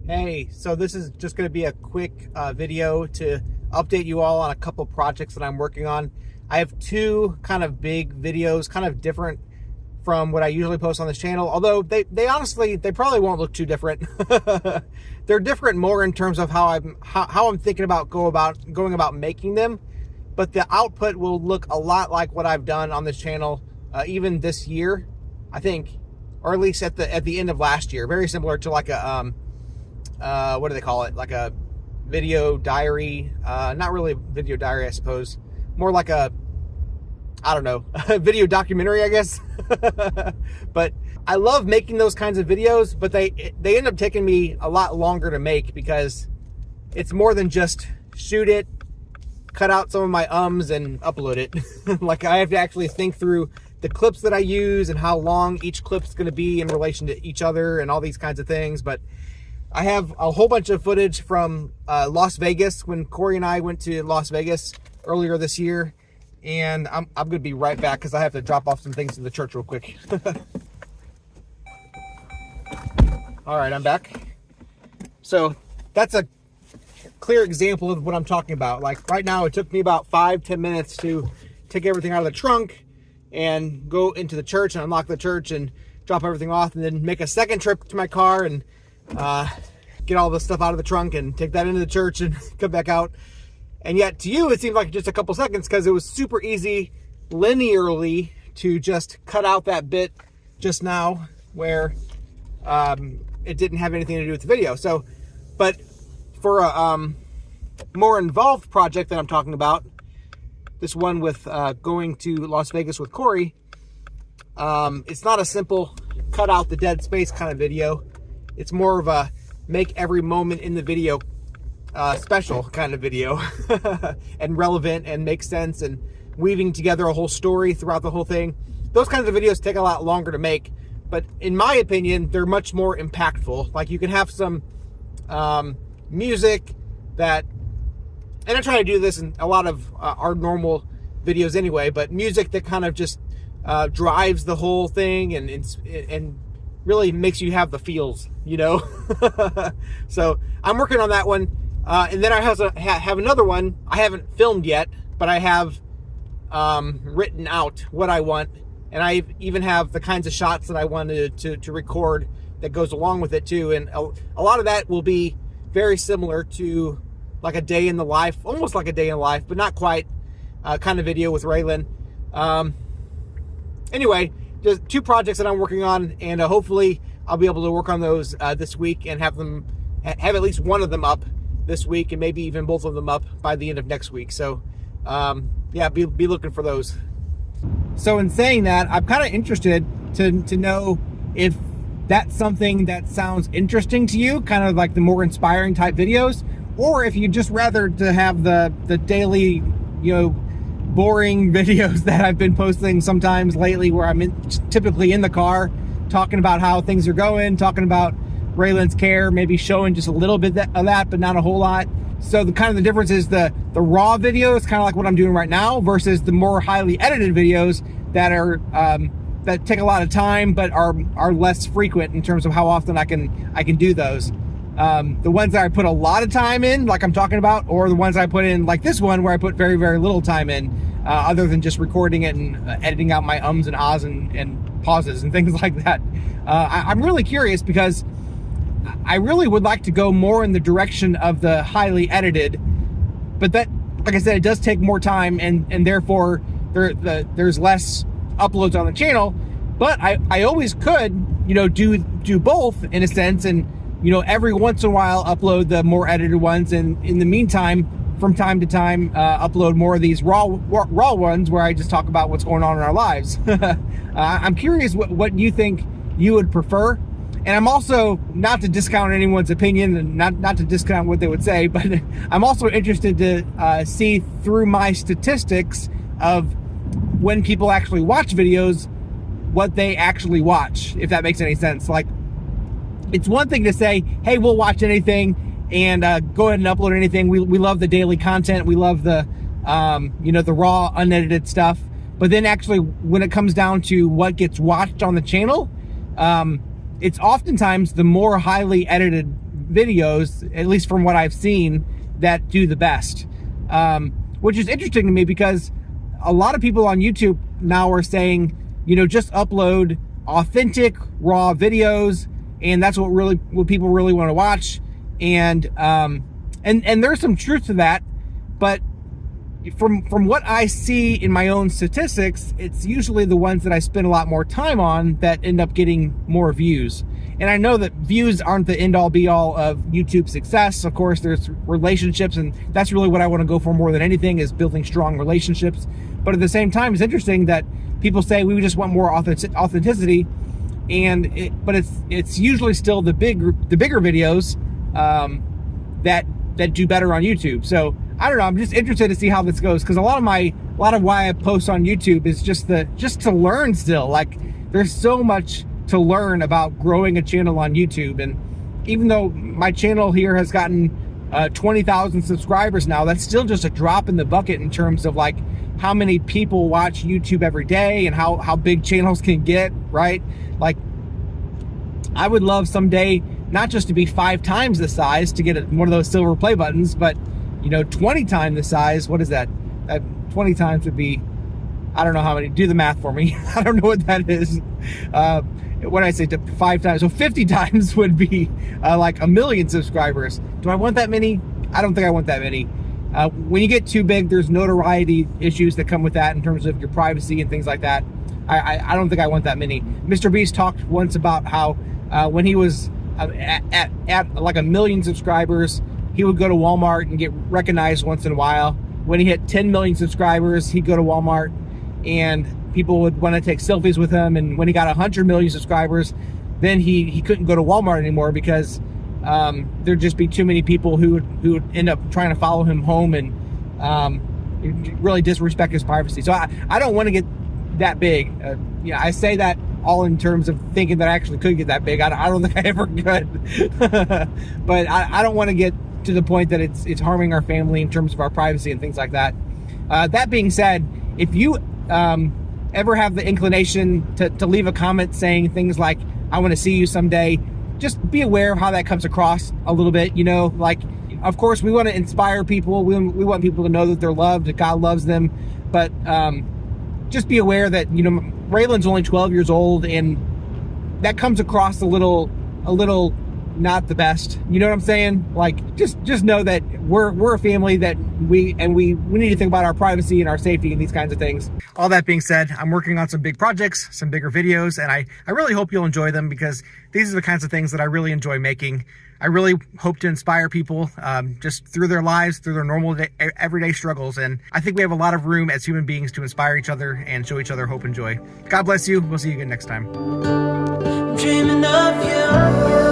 Hey, so this is just going to be a quick video to update you all on a couple projects that I'm working on. I have two kind of big videos, kind of different from what I usually post on this channel, although they honestly, they probably won't look too different. They're different more in terms of how I'm thinking about going about making them, but the output will look a lot like what I've done on this channel even this year, I think, or at least at the end of last year. Very similar to like a what do they call it? Like a video diary. Not really a video diary, I suppose. More like a, I don't know, a video documentary, I guess. But I love making those kinds of videos, but they end up taking me a lot longer to make because it's more than just shoot it, cut out some of my ums and upload it. Like I have to actually think through the clips that I use and how long each clip's going to be in relation to each other and all these kinds of things. But I have a whole bunch of footage from Las Vegas when Corey and I went to Las Vegas earlier this year, and I'm going to be right back because I have to drop off some things in the church real quick. All right, I'm back. So that's a clear example of what I'm talking about. Like right now, it took me about 5-10 minutes to take everything out of the trunk and go into the church and unlock the church and drop everything off, and then make a second trip to my car and get all the stuff out of the trunk and take that into the church and come back out. And yet to you, it seemed like just a couple seconds because it was super easy linearly to just cut out that bit just now where it didn't have anything to do with the video. So, but for a more involved project that I'm talking about, this one with going to Las Vegas with Corey, it's not a simple cut out the dead space kind of video. It's more of a make every moment in the video special kind of video and relevant and make sense and weaving together a whole story throughout the whole thing. Those kinds of videos take a lot longer to make, but in my opinion, they're much more impactful. Like you can have some music that, and I try to do this in a lot of our normal videos anyway, but music that kind of just drives the whole thing and really makes you have the feels, you know? So I'm working on that one. And then I have another one I haven't filmed yet, but I have written out what I want. And I even have the kinds of shots that I wanted to record that goes along with it too. And a lot of that will be very similar to like a day in the life, almost like a day in life, but not quite, kind of video with Raylan. Anyway, there's two projects that I'm working on, and hopefully I'll be able to work on those this week and have at least one of them up this week, and maybe even both of them up by the end of next week. So yeah, be looking for those. So in saying that, I'm kind of interested to know if that's something that sounds interesting to you, kind of like the more inspiring type videos, or if you'd just rather to have the daily, you know, boring videos that I've been posting sometimes lately, where I'm typically in the car talking about how things are going, talking about Raylan's care, maybe showing just a little bit of that, but not a whole lot. So the kind of the difference is the raw video is kind of like what I'm doing right now versus the more highly edited videos that are that take a lot of time but are less frequent in terms of how often I can do those. The ones that I put a lot of time in, like I'm talking about, or the ones I put in like this one where I put very, very little time in, other than just recording it and editing out my ums and ahs and pauses and things like that. I'm really curious because I really would like to go more in the direction of the highly edited, but that, like I said, it does take more time and therefore there's less uploads on the channel. But I always could, you know, do both in a sense, and you know, every once in a while upload the more edited ones, and in the meantime, from time to time, upload more of these raw ones where I just talk about what's going on in our lives. I'm curious what you think you would prefer. And I'm also, not to discount anyone's opinion and not to discount what they would say, but I'm also interested to see through my statistics of when people actually watch videos, what they actually watch, if that makes any sense. Like, it's one thing to say, hey, we'll watch anything and go ahead and upload anything. We love the daily content. We love the, you know, the raw, unedited stuff. But then actually, when it comes down to what gets watched on the channel, it's oftentimes the more highly edited videos, at least from what I've seen, that do the best. Which is interesting to me because a lot of people on YouTube now are saying, just upload authentic, raw videos, and that's what people really want to watch. And there's some truth to that, but from what I see in my own statistics, it's usually the ones that I spend a lot more time on that end up getting more views. And I know that views aren't the end all be all of YouTube success. Of course, there's relationships, and that's really what I want to go for more than anything, is building strong relationships. But at the same time, it's interesting that people say we just want more authenticity, but it's usually still the bigger videos that do better on YouTube. So I don't know. I'm just interested to see how this goes, because a lot of why I post on YouTube is just to learn still. Like, there's so much to learn about growing a channel on YouTube, and even though my channel here has gotten 20,000 subscribers now, that's still just a drop in the bucket in terms of like how many people watch YouTube every day and how big channels can get, right? Like, I would love someday not just to be 5 times the size to get one of those silver play buttons, but 20 times the size. What is that? 20 times would be, I don't know how many. Do the math for me. I don't know what that is. What did I say? 5 times. So 50 times would be like 1 million subscribers. Do I want that many? I don't think I want that many. When you get too big, there's notoriety issues that come with that in terms of your privacy and things like that. I don't think I want that many. Mr. Beast talked once about how when he was at like 1 million subscribers, he would go to Walmart and get recognized once in a while. When he hit 10 million subscribers, he'd go to Walmart and people would want to take selfies with him. And when he got 100 million subscribers, then he couldn't go to Walmart anymore because there'd just be too many people who would end up trying to follow him home and really disrespect his privacy. So I don't want to get that big. I say that all in terms of thinking that I actually could get that big. I don't think I ever could. But I don't want to get to the point that it's harming our family in terms of our privacy and things like that. That being said, if you ever have the inclination to leave a comment saying things like, I want to see you someday, just be aware of how that comes across a little bit. Like, of course, we want to inspire people. We want people to know that they're loved, that God loves them. But just be aware that, Raylan's only 12 years old, and that comes across a little not the best. You know what I'm saying? Like, just know that we're a family, that we need to think about our privacy and our safety and these kinds of things. All that being said, I'm working on some big projects, some bigger videos, and I really hope you'll enjoy them, because these are the kinds of things that I really enjoy making. I really hope to inspire people just through their lives, through their normal everyday struggles. And I think we have a lot of room as human beings to inspire each other and show each other hope and joy. God bless you. We'll see you again next time. I'm dreaming of you.